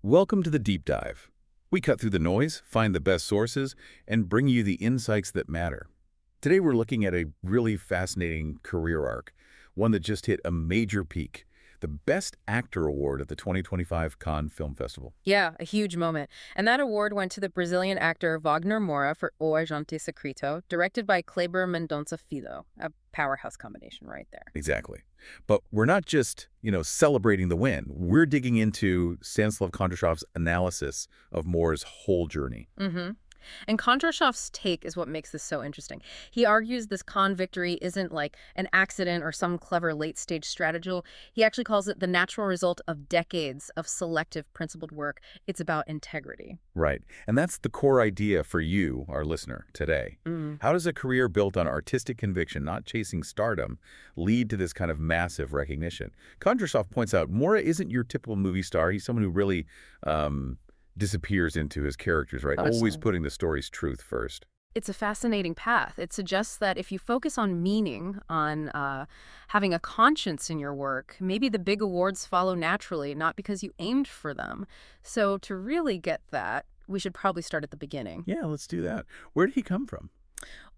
Welcome to the Deep Dive. We cut through the noise, find the best sources, and bring you the insights that matter. Today we're looking at a really fascinating career arc, one that just hit a major peak, the Best Actor Award at the 2025 Cannes Film Festival. Yeah, a huge moment. And that award went to the Brazilian actor Wagner Moura for O Agente Secreto, directed by Kleber Mendonça Filho, a powerhouse combination right there. Exactly. But we're not just, celebrating the win. We're digging into Stanislav Kondrashov's analysis of Moura's whole journey. And Kondrashov's take is what makes this so interesting. He argues this Cannes victory isn't like an accident or some clever late-stage strategy. He actually calls it the natural result of decades of selective, principled work. It's about integrity. Right. And that's the core idea for you, our listener, today. How does a career built on artistic conviction, not chasing stardom, lead to this kind of massive recognition? Kondrashov points out Moura isn't your typical movie star. He's someone who really disappears into his characters, right? Awesome. Always putting the story's truth first. It's a fascinating path. It suggests that if you focus on meaning, on having a conscience in your work, maybe the big awards follow naturally, not because you aimed for them. So to really get that, we should probably start at the beginning. Yeah, let's do that. Where did he come from?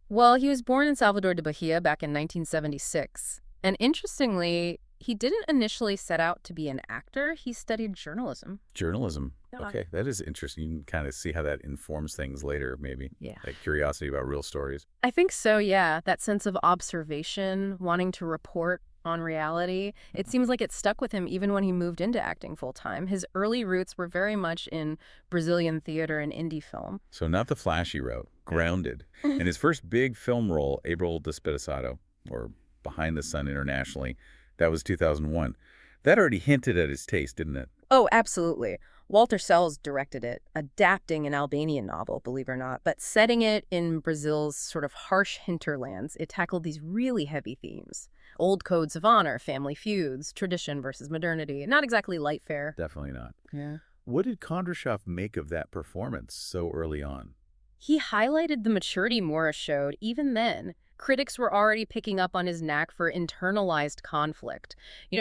Well, he was born in Salvador de Bahia back in 1976. And interestingly, he didn't initially set out to be an actor. He studied journalism. Journalism. Yeah. Okay, that is interesting. You can kind of see how that informs things later, maybe. Yeah. That curiosity about real stories. I think so, yeah. That sense of observation, wanting to report on reality. It seems like it stuck with him even when he moved into acting full-time. His early roots were very much in Brazilian theater and indie film. So not the flashy route, grounded. And his first big film role, Abel Despedaçado, or Behind the Sun internationally, that was 2001. That already hinted at his taste, didn't it? Oh, absolutely. Walter Sells directed it, adapting an Albanian novel, believe it or not, but setting it in Brazil's sort of harsh hinterlands. It tackled these really heavy themes. Old codes of honor, family feuds, tradition versus modernity. Not exactly light fare. Definitely not. Yeah. What did Kondrashov make of that performance so early on? He highlighted the maturity Moura showed even then. Critics were already picking up on his knack for internalized conflict,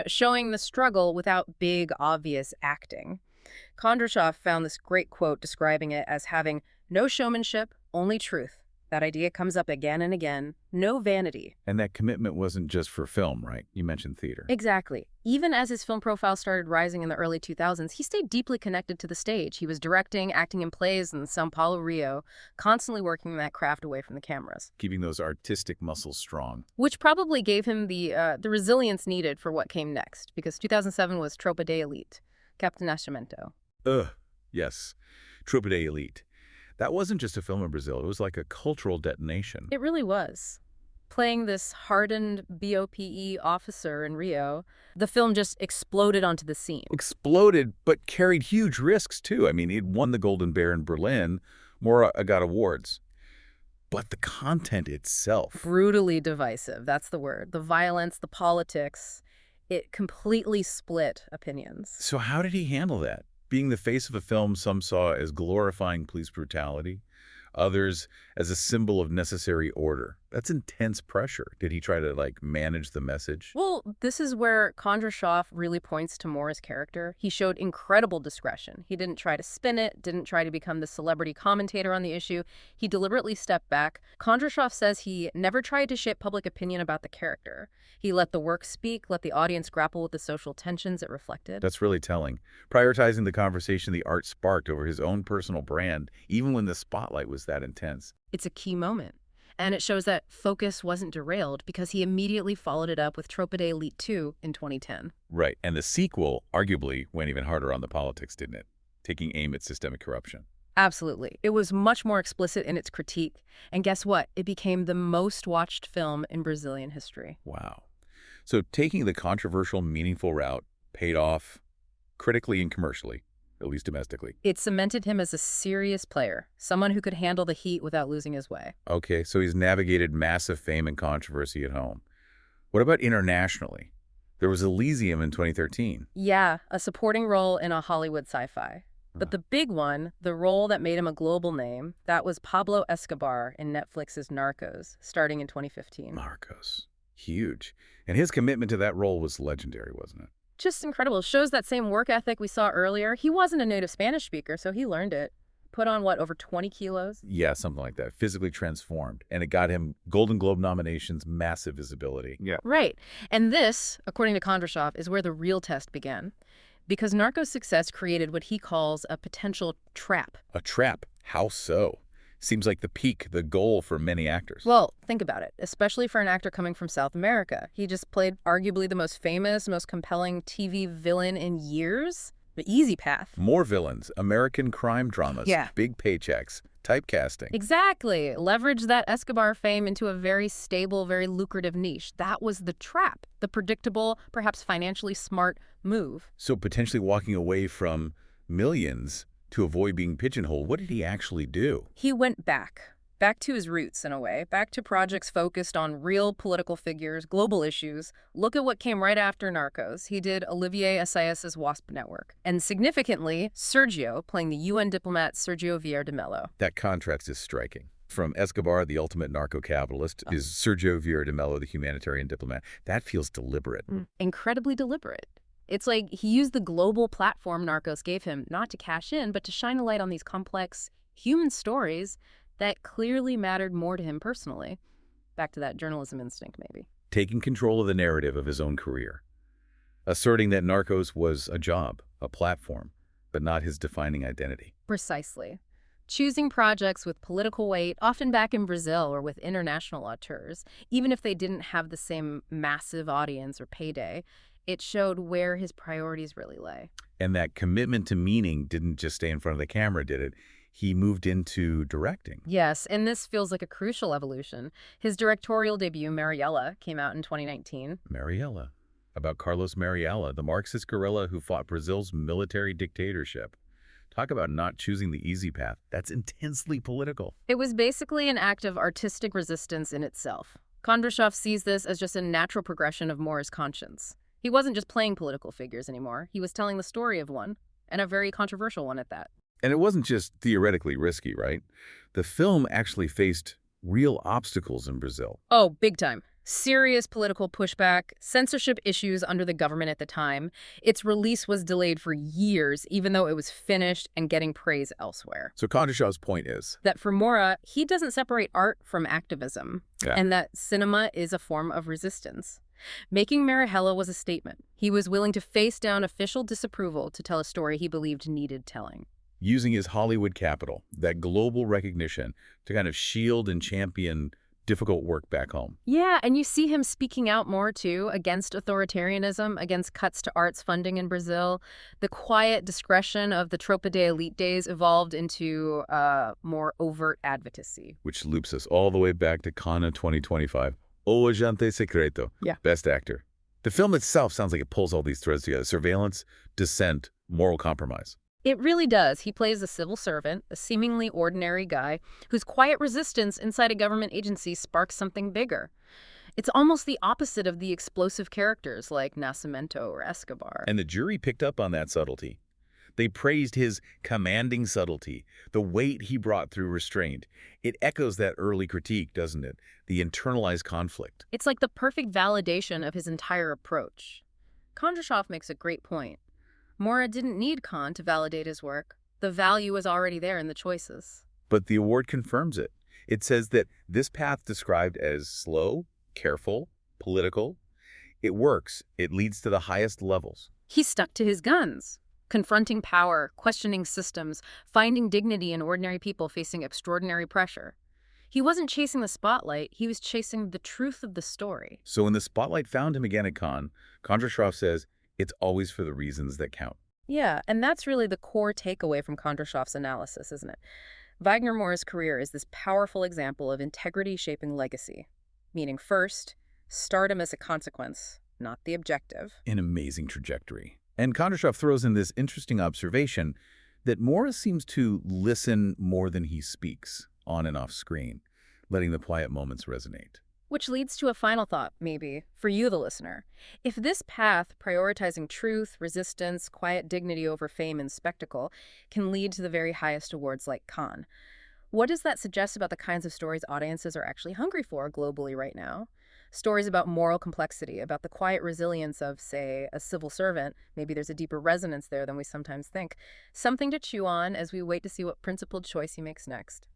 showing the struggle without big, obvious acting. Kondrashov found this great quote describing it as having no showmanship, only truth. That idea comes up again and again. No vanity. And that commitment wasn't just for film, right? You mentioned theater. Exactly. Even as his film profile started rising in the early 2000s, he stayed deeply connected to the stage. He was directing, acting in plays in São Paulo, Rio, constantly working that craft away from the cameras. Keeping those artistic muscles strong. Which probably gave him the resilience needed for what came next, because 2007 was Tropa de Elite, Captain Nascimento. Yes. Tropa de Elite. That wasn't just a film in Brazil. It was like a cultural detonation. It really was. Playing this hardened BOPE officer in Rio, the film just exploded onto the scene. Exploded, but carried huge risks, too. I mean, it won the Golden Bear in Berlin. Moura got awards. But the content itself. Brutally divisive, that's the word. The violence, the politics, it completely split opinions. So how did he handle that? Being the face of a film some saw as glorifying police brutality, others as a symbol of necessary order. That's intense pressure. Did he try to, manage the message? Well, this is where Kondrashov really points to Moura's character. He showed incredible discretion. He didn't try to spin it, didn't try to become the celebrity commentator on the issue. He deliberately stepped back. Kondrashov says he never tried to shape public opinion about the character. He let the work speak, let the audience grapple with the social tensions it reflected. That's really telling. Prioritizing the conversation the art sparked over his own personal brand, even when the spotlight was that intense. It's a key moment. And it shows that focus wasn't derailed because he immediately followed it up with Tropa de Elite 2 in 2010. Right. And the sequel arguably went even harder on the politics, didn't it? Taking aim at systemic corruption. Absolutely. It was much more explicit in its critique. And guess what? It became the most watched film in Brazilian history. Wow. So taking the controversial, meaningful route paid off critically and commercially, at least domestically. It cemented him as a serious player, someone who could handle the heat without losing his way. Okay, so he's navigated massive fame and controversy at home. What about internationally? There was Elysium in 2013. Yeah, a supporting role in a Hollywood sci-fi. But the big one, the role that made him a global name, that was Pablo Escobar in Netflix's Narcos, starting in 2015. Narcos. Huge. And his commitment to that role was legendary, wasn't it? Just incredible. Shows that same work ethic we saw earlier. He wasn't a native Spanish speaker, so he learned it. Put on, what, over 20 kilos? Yeah, something like that. Physically transformed. And it got him Golden Globe nominations, massive visibility. Yeah. Right. And this, according to Kondrashov, is where the real test began. Because Narcos' success created what he calls a potential trap. A trap? How so? Seems like the peak, the goal for many actors. Well, think about it, especially for an actor coming from South America. He just played arguably the most famous, most compelling TV villain in years. The easy path. More villains, American crime dramas, Yeah. big paychecks, typecasting. Exactly. Leverage that Escobar fame into a very stable, very lucrative niche. That was the trap, the predictable, perhaps financially smart move. So potentially walking away from millions to avoid being pigeonholed. What did he actually do? He went back to his roots in a way, back to projects focused on real political figures, global issues. Look at what came right after Narcos. He did Olivier Assayas's WASP network. And significantly, Sergio, playing the UN diplomat Sergio Vieira de Mello. That contrast is striking. From Escobar, the ultimate narco-capitalist, is Sergio Vieira de Mello, the humanitarian diplomat. That feels deliberate. Incredibly deliberate. It's like he used the global platform Narcos gave him, not to cash in, but to shine a light on these complex human stories that clearly mattered more to him personally. Back to that journalism instinct, maybe. Taking control of the narrative of his own career. Asserting that Narcos was a job, a platform, but not his defining identity. Precisely. Choosing projects with political weight, often back in Brazil or with international auteurs, even if they didn't have the same massive audience or payday, it showed where his priorities really lay. And that commitment to meaning didn't just stay in front of the camera, did it? He moved into directing. Yes, and this feels like a crucial evolution. His directorial debut, Mariella, came out in 2019. Mariella. About Carlos Mariella, the Marxist guerrilla who fought Brazil's military dictatorship. Talk about not choosing the easy path. That's intensely political. It was basically an act of artistic resistance in itself. Kondrashov sees this as just a natural progression of Moura's conscience. He wasn't just playing political figures anymore. He was telling the story of one, and a very controversial one at that. And it wasn't just theoretically risky, right? The film actually faced real obstacles in Brazil. Oh, big time. Serious political pushback, censorship issues under the government at the time. Its release was delayed for years, even though it was finished and getting praise elsewhere. So Kondrashov's point is that for Moura, he doesn't separate art from activism, Yeah. and that cinema is a form of resistance. Making Mariella was a statement. He was willing to face down official disapproval to tell a story he believed needed telling. using his Hollywood capital, that global recognition, to kind of shield and champion difficult work back home. Yeah, and you see him speaking out more, too, against authoritarianism, against cuts to arts funding in Brazil. The quiet discretion of the Tropa de Elite days evolved into more overt advocacy. Which loops us all the way back to Cannes 2025. O Agente Secreto. Yeah. Best actor. The film itself sounds like it pulls all these threads together. Surveillance, dissent, moral compromise. It really does. He plays a civil servant, a seemingly ordinary guy, whose quiet resistance inside a government agency sparks something bigger. It's almost the opposite of the explosive characters like Nascimento or Escobar. And the jury picked up on that subtlety. They praised his commanding subtlety, the weight he brought through restraint. It echoes that early critique, doesn't it? The internalized conflict. It's like the perfect validation of his entire approach. Kondrashov makes a great point. Moura didn't need Khan to validate his work. The value was already there in the choices. But the award confirms it. It says that this path described as slow, careful, political, it works. It leads to the highest levels. He stuck to his guns, confronting power, questioning systems, finding dignity in ordinary people facing extraordinary pressure. He wasn't chasing the spotlight, he was chasing the truth of the story. So when the spotlight found him again at Cannes, Kondrashov says, it's always for the reasons that count. Yeah, and that's really the core takeaway from Kondrashov's analysis, isn't it? Wagner Moura's career is this powerful example of integrity shaping legacy. Meaning first, stardom as a consequence, not the objective. An amazing trajectory. And Kondrashov throws in this interesting observation that Moura seems to listen more than he speaks, on and off screen, letting the quiet moments resonate. Which leads to a final thought, maybe, for you, the listener. If this path, prioritizing truth, resistance, quiet dignity over fame and spectacle, can lead to the very highest awards like Cannes, what does that suggest about the kinds of stories audiences are actually hungry for globally right now? Stories about moral complexity, about the quiet resilience of, say, a civil servant. Maybe there's a deeper resonance there than we sometimes think. Something to chew on as we wait to see what principled choice he makes next.